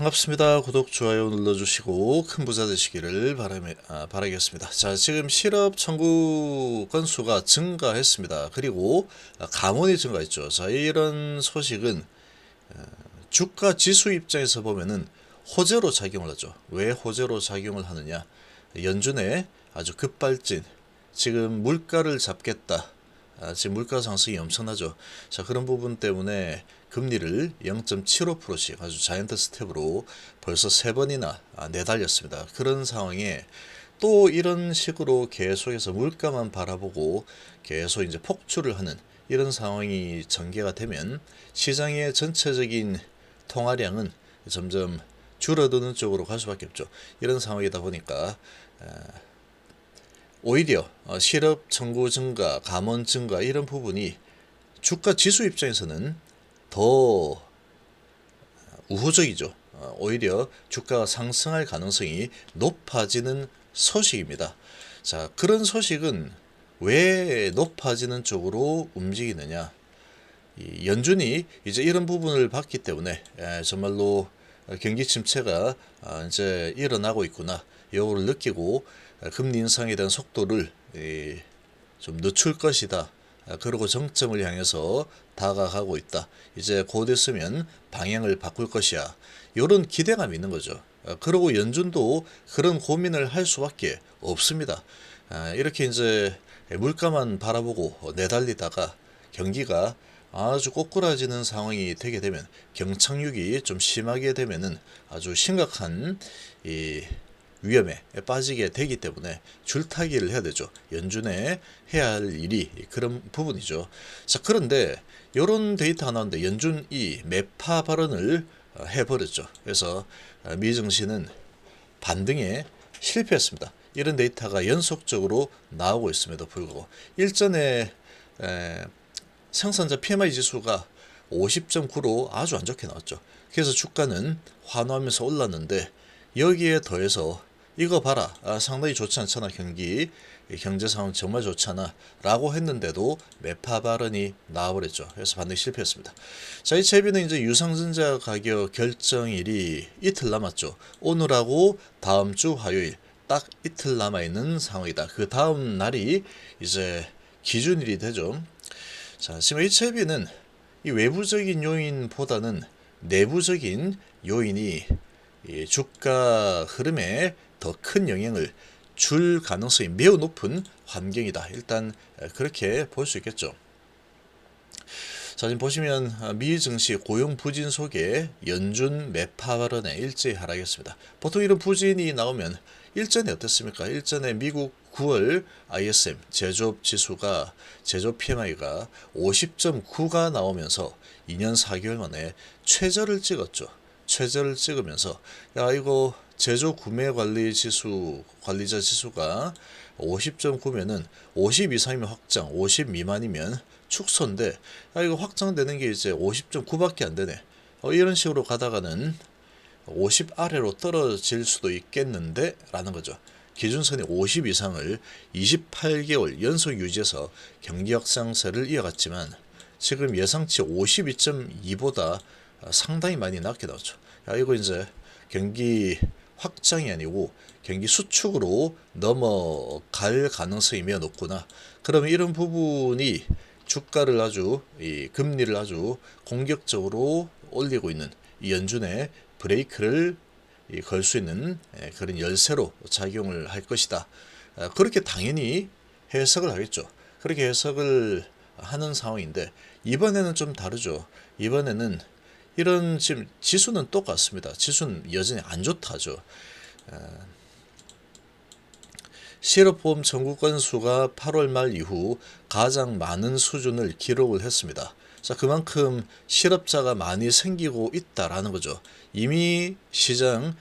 반갑습니다. 구독, 좋아요 눌러주시고 큰 부자 되시기를 바라겠습니다. 자, 지금 실업 청구 건수가 증가했습니다. 그리고 감원이 증가했죠. 자, 이런 소식은 주가 지수 입장에서 보면은 호재로 작용을 하죠. 왜 호재로 작용을 하느냐? 연준의 아주 급발진, 지금 물가를 잡겠다. 지금 물가 상승이 엄청나죠. 자, 그런 부분 때문에 금리를 0.75%씩 아주 자이언트 스텝으로 벌써 3번이나 내달렸습니다. 그런 상황에 또 이런 식으로 계속해서 물가만 바라보고 계속 이제 폭주를 하는 이런 상황이 전개가 되면 시장의 전체적인 통화량은 점점 줄어드는 쪽으로 갈 수밖에 없죠. 이런 상황이다 보니까 오히려 실업 청구 증가, 감원 증가 이런 부분이 주가 지수 입장에서는 더 우호적이죠. 오히려 주가가 상승할 가능성이 높아지는 소식입니다. 자, 그런 소식은 왜 높아지는 쪽으로 움직이느냐? 연준이 이제 이런 부분을 봤기 때문에 정말로 경기 침체가 이제 일어나고 있구나. 요거를 느끼고 금리 인상에 대한 속도를 좀 늦출 것이다. 그리고 정점을 향해서 다가가고 있다. 이제 곧 있으면 방향을 바꿀 것이야. 이런 기대감이 있는 거죠. 그리고 연준도 그런 고민을 할 수밖에 없습니다. 이렇게 이제 물가만 바라보고 내달리다가 경기가 아주 꼬꾸라지는 상황이 되게 되면, 경착륙이 좀 심하게 되면은 아주 심각한 이 위험에 빠지게 되기 때문에 줄타기를 해야 되죠. 연준에 해야 할 일이 그런 부분이죠. 자, 그런데 이런 데이터가 나오는데 연준이 매파 발언을 해버렸죠. 그래서 미 증시는 반등에 실패했습니다. 이런 데이터가 연속적으로 나오고 있음에도 불구하고 일전에 생산자 PMI 지수가 50.9로 아주 안 좋게 나왔죠. 그래서 주가는 환호하면서 올랐는데 여기에 더해서 이거 봐라, 상당히 좋지 않잖아, 경제 상황 정말 좋잖아 라고 했는데도 매파 발언이 나와버렸죠. 그래서 반등 실패했습니다. 자, 이 채비는 이제 유상증자 가격 결정일이 이틀 남았죠. 오늘하고 다음 주 화요일 딱 이틀 남아있는 상황이다. 그 다음 날이 이제 기준일이 되죠. 자, 지금 HLB는 이 외부적인 요인보다는 내부적인 요인이 이 주가 흐름에 더 큰 영향을 줄 가능성이 매우 높은 환경이다. 일단 그렇게 볼 수 있겠죠. 자, 지금 보시면 미 증시 고용 부진 속에 연준 매파 발언에 일제히 하락했습니다. 보통 이런 부진이 나오면 일전에 어땠습니까? 일전에 미국 9월 ISM 제조업 지수가, 제조업 PMI가 50.9가 나오면서 2년 4개월 만에 최저를 찍었죠. 최저를 찍으면서 야, 이거 제조 구매 관리자 지수가 50.9면은 50 이상이면 확장, 50 미만이면 축소인데, 이거 확장되는 게 이제 50.9밖에 안 되네. 이런 식으로 가다가는 50 아래로 떨어질 수도 있겠는데 라는 거죠. 기준선이 50 이상을 28개월 연속 유지해서 경기 확장세를 이어갔지만 지금 예상치 52.2보다 상당히 많이 낮게 나왔죠. 이거 이제 경기 확장이 아니고 경기 수축으로 넘어갈 가능성이 매우 높구나. 그러면 이런 부분이 주가를 이 금리를 아주 공격적으로 올리고 있는 이 연준의 브레이크를 걸 수 있는 그런 열쇠로 작용을 할 것이다. 그렇게 당연히 해석을 하겠죠. 그렇게 해석을 하는 상황인데 이번에는 좀 다르죠. 이번에는 이런 지금 지수는 똑같습니다. 지수는 여전히 안 좋다죠. 실업보험 청구 건수가 8월 말 이후 가장 많은 수준을 기록을 했습니다. 자, 그만큼 실업자가 많이 생기고 있다라는 거죠. 이미 시장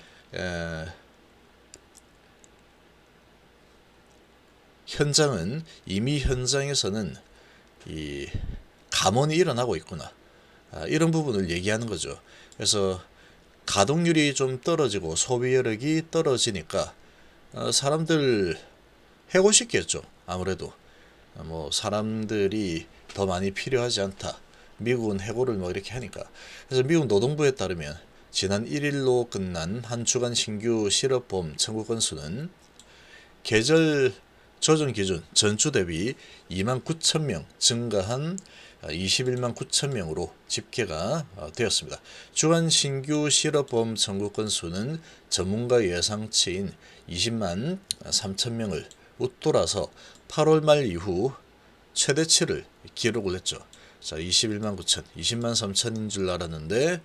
현장에서는 이 감원이 일어나고 있구나. 이런 부분을 얘기하는 거죠. 그래서 가동률이 좀 떨어지고 소비력이 떨어지니까 사람들 해고 싶겠죠. 아무래도 뭐 사람들이 더 많이 필요하지 않다. 미국은 해고를 뭐 이렇게 하니까. 그래서 미국 노동부에 따르면 지난 1일로 끝난 한 주간 신규 실업보험 청구 건수는 계절 조정 기준 전주 대비 29,000명 증가한 21만 9천 명으로 집계가 되었습니다. 주간 신규 실업보험 청구 건수는 전문가 예상치인 20만 3천 명을 웃돌아서 8월 말 이후 최대치를 기록을 했죠. 자, 21만 9천, 20만 3천인 줄 알았는데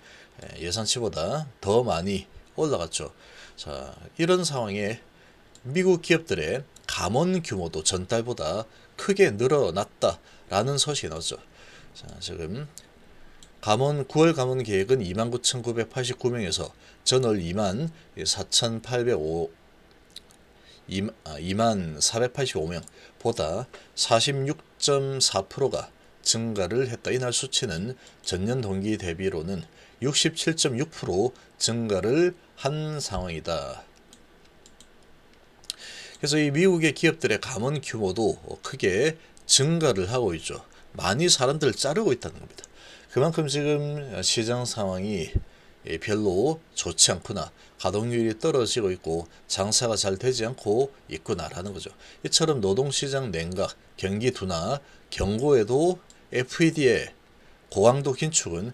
예상치보다 더 많이 올라갔죠. 자, 이런 상황에 미국 기업들의 감원 규모도 전달보다 크게 늘어났다라는 소식이 나왔죠. 자, 지금 9월 감원 계획은 29,989명에서 전월 2485명보다 46.4%가 증가를 했다. 이날 수치는 전년 동기 대비로는 67.6% 증가를 한 상황이다. 그래서 이 미국의 기업들의 감원 규모도 크게 증가를 하고 있죠. 많이 사람들을 자르고 있다는 겁니다. 그만큼 지금 시장 상황이 별로 좋지 않구나. 가동률이 떨어지고 있고 장사가 잘 되지 않고 있구나라는 거죠. 이처럼 노동시장 냉각, 경기 둔화, 경고에도 FED의 고강도 긴축은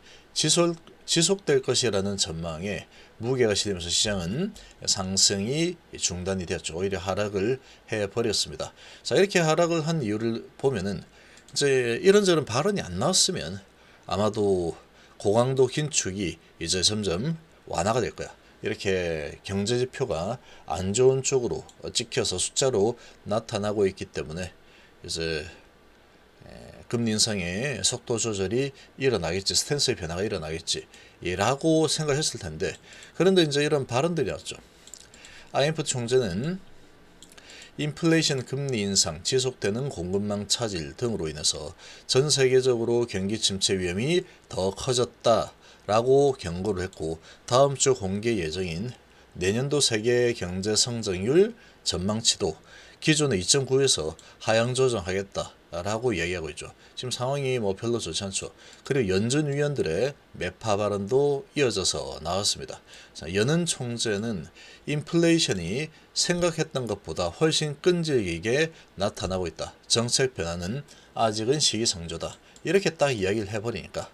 지속될 것이라는 전망에 무게가 실리면서 시장은 상승이 중단이 되었죠. 오히려 하락을 해버렸습니다. 자, 이렇게 하락을 한 이유를 보면은 이제 이런저런 발언이 안 나왔으면 아마도 고강도 긴축이 이제 점점 완화가 될 거야. 이렇게 경제 지표가 안 좋은 쪽으로 찍혀서 숫자로 나타나고 있기 때문에 이제 금리 인상의 속도 조절이 일어나겠지, 스탠스의 변화가 일어나겠지 라고 생각했을 텐데, 그런데 이제 이런 발언들이 나왔죠. IMF 총재는 인플레이션 금리 인상, 지속되는 공급망 차질 등으로 인해서 전 세계적으로 경기 침체 위험이 더 커졌다라고 경고를 했고, 다음 주 공개 예정인 내년도 세계 경제 성장률 전망치도 기존의 2.9에서 하향 조정하겠다라고 이야기하고 있죠. 지금 상황이 별로 좋지 않죠. 그리고 연준 위원들의 매파 발언도 이어져서 나왔습니다. 자, 여는 총재는 인플레이션이 생각했던 것보다 훨씬 끈질기게 나타나고 있다. 정책 변화는 아직은 시기상조다. 이렇게 딱 이야기를 해버리니까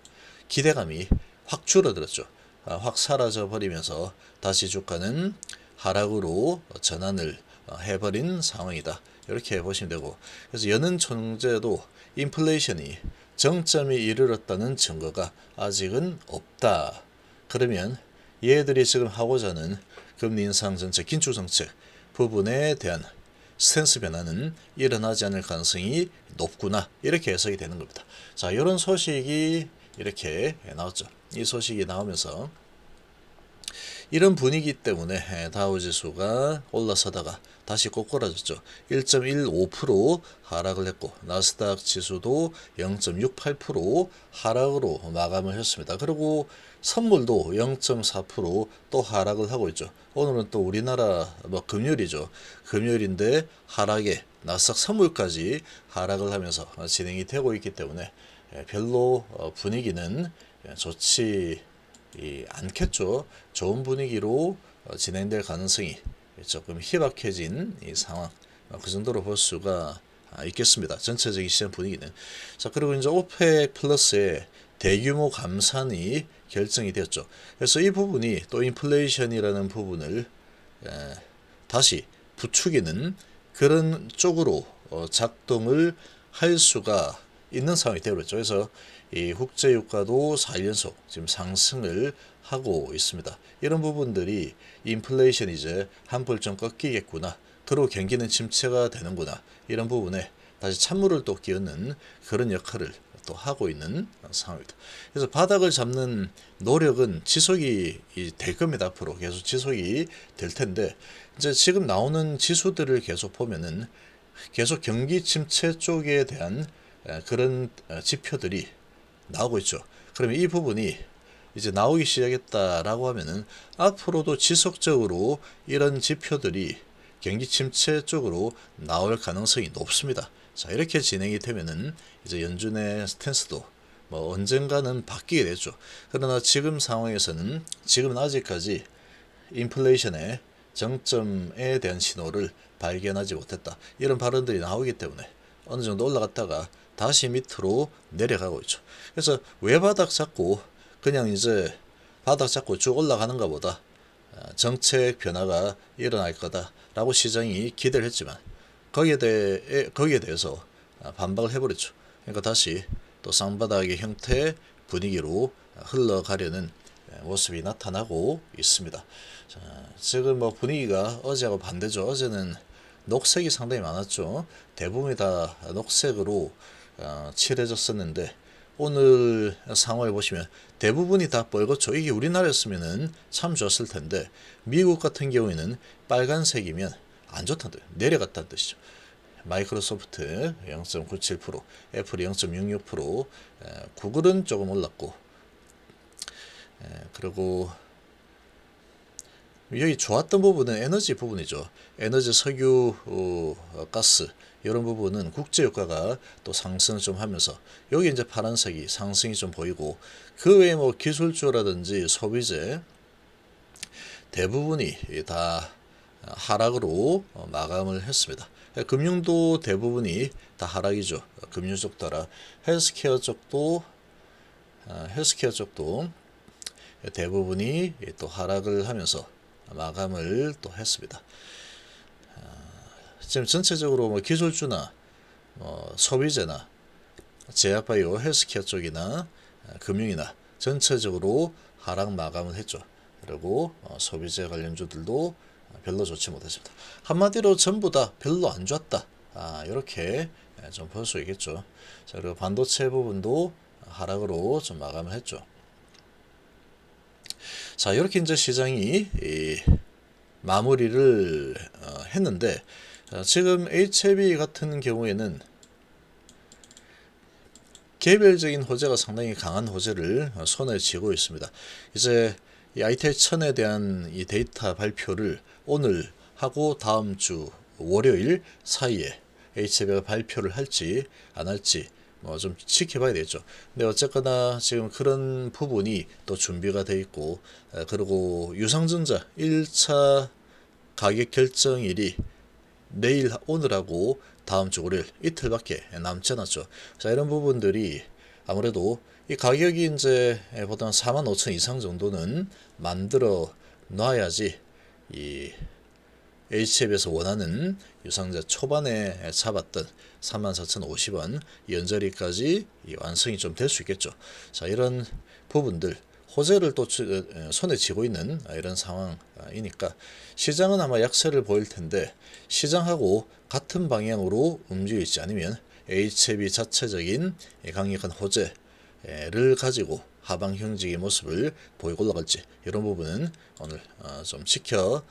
기대감이 확 줄어들었죠. 확 사라져 버리면서 다시 주가는 하락으로 전환을 해버린 상황이다. 이렇게 보시면 되고, 그래서 여는 총재도 인플레이션이 정점에 이르렀다는 증거가 아직은 없다. 그러면 얘들이 지금 하고자 하는 금리 인상 정책, 긴축 정책 부분에 대한 스탠스 변화는 일어나지 않을 가능성이 높구나. 이렇게 해석이 되는 겁니다. 자, 이런 소식이 이렇게 나왔죠. 이 소식이 나오면서 이런 분위기 때문에 다우지수가 올라서다가 다시 꼬꾸라졌죠. 1.15% 하락을 했고 나스닥 지수도 0.68% 하락으로 마감을 했습니다. 그리고 선물도 0.4% 하락을 하고 있죠. 오늘은 또 우리나라 금요일이죠. 금요일인데 하락에 나스닥 선물까지 하락을 하면서 진행이 되고 있기 때문에 별로 분위기는 좋지 않겠죠. 좋은 분위기로 진행될 가능성이 조금 희박해진 이 상황, 그 정도로 볼 수가 있겠습니다. 전체적인 시장 분위기는. 자, 그리고 이제 오펙 플러스의 대규모 감산이 결정이 되었죠. 그래서 이 부분이 또 인플레이션이라는 부분을 다시 부추기는 그런 쪽으로 작동을 할 수가 있는 상황이 되어버렸죠. 그래서 이 국제유가도 4일 연속 지금 상승을 하고 있습니다. 이런 부분들이 인플레이션이 이제 한풀 좀 꺾이겠구나. 그리고 경기는 침체가 되는구나. 이런 부분에 다시 찬물을 또 끼얹는 그런 역할을 또 하고 있는 상황입니다. 그래서 바닥을 잡는 노력은 지속이 될 겁니다. 앞으로 계속 지속이 될 텐데, 이제 지금 나오는 지수들을 계속 보면은 계속 경기 침체 쪽에 대한 그런 지표들이 나오고 있죠. 그러면 이 부분이 이제 나오기 시작했다라고 하면은 앞으로도 지속적으로 이런 지표들이 경기 침체 쪽으로 나올 가능성이 높습니다. 자, 이렇게 진행이 되면은 이제 연준의 스탠스도 뭐 언젠가는 바뀌게 되죠. 그러나 지금 상황에서는 지금은 아직까지 인플레이션의 정점에 대한 신호를 발견하지 못했다. 이런 발언들이 나오기 때문에 어느 정도 올라갔다가 다시 밑으로 내려가고 있죠. 그래서 왜 바닥 잡고 그냥 이제 바닥 잡고 쭉 올라가는가 보다 정책 변화가 일어날 거다라고 시장이 기대를 했지만 거기에 대해서 반박을 해버렸죠. 그러니까 다시 또 쌍바닥의 형태의 분위기로 흘러가려는 모습이 나타나고 있습니다. 자, 지금 뭐 분위기가 어제하고 반대죠. 어제는 녹색이 상당히 많았죠. 대부분이 다 녹색으로 칠해졌었는데 오늘 상황을 보시면 대부분이 다 빨갛죠. 이게 우리나라였으면 참 좋았을 텐데 미국 같은 경우에는 빨간색이면 안 좋다는 내려갔다는 뜻이죠. 마이크로소프트 0.97%, 애플이 0.66%, 구글은 조금 올랐고, 그리고 여기 좋았던 부분은 에너지 부분이죠. 에너지, 석유, 가스 이런 부분은 국제 유가가 또 상승을 좀 하면서 여기 이제 파란색이 상승이 좀 보이고 그 외에 뭐 기술주라든지 소비재 대부분이 다 하락으로 마감을 했습니다. 금융도 대부분이 다 하락이죠. 금융 쪽 따라 헬스케어 쪽도 대부분이 또 하락을 하면서 마감을 또 했습니다. 지금 전체적으로 뭐 기술주나 소비재나 제약바이오 헬스케어 쪽이나 금융이나 전체적으로 하락 마감을 했죠. 그리고 소비재 관련주들도 별로 좋지 못했습니다. 한마디로 전부 다 별로 안 좋았다. 이렇게 좀 볼 수 있겠죠. 자, 그리고 반도체 부분도 하락으로 좀 마감을 했죠. 자, 이렇게 이제 시장이 마무리를 했는데 지금 HLB 같은 경우에는 개별적인 호재가 상당히 강한 호재를 손에 쥐고 있습니다. 이제 이 ITI 1000에 대한 이 데이터 발표를 오늘 하고 다음 주 월요일 사이에 HLB가 발표를 할지 안 할지 뭐 좀 지켜봐야 되겠죠. 근데 어쨌거나 지금 그런 부분이 또 준비가 돼 있고 그리고 유상증자 1차 가격 결정일이 내일 오늘하고 다음 주 월요일 이틀밖에 남지 않았죠. 자, 이런 부분들이 아무래도 이 가격이 이제 보통 45,000 이상 정도는 만들어 놔야지 이 HF에서 원하는 유상자 초반에 잡았던 34,050원 연저리까지 완성이 좀 될 수 있겠죠. 자, 이런 부분들 호재를 또 손에 쥐고 있는 이런 상황이니까 시장은 아마 약세를 보일 텐데 시장하고 같은 방향으로 움직이지 않으면 HLB 자체적인 강력한 호재를 가지고 하방 형직의 모습을 보이고 올라갈지 이런 부분은 오늘 좀 지켜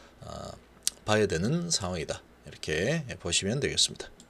봐야 되는 상황이다. 이렇게 보시면 되겠습니다.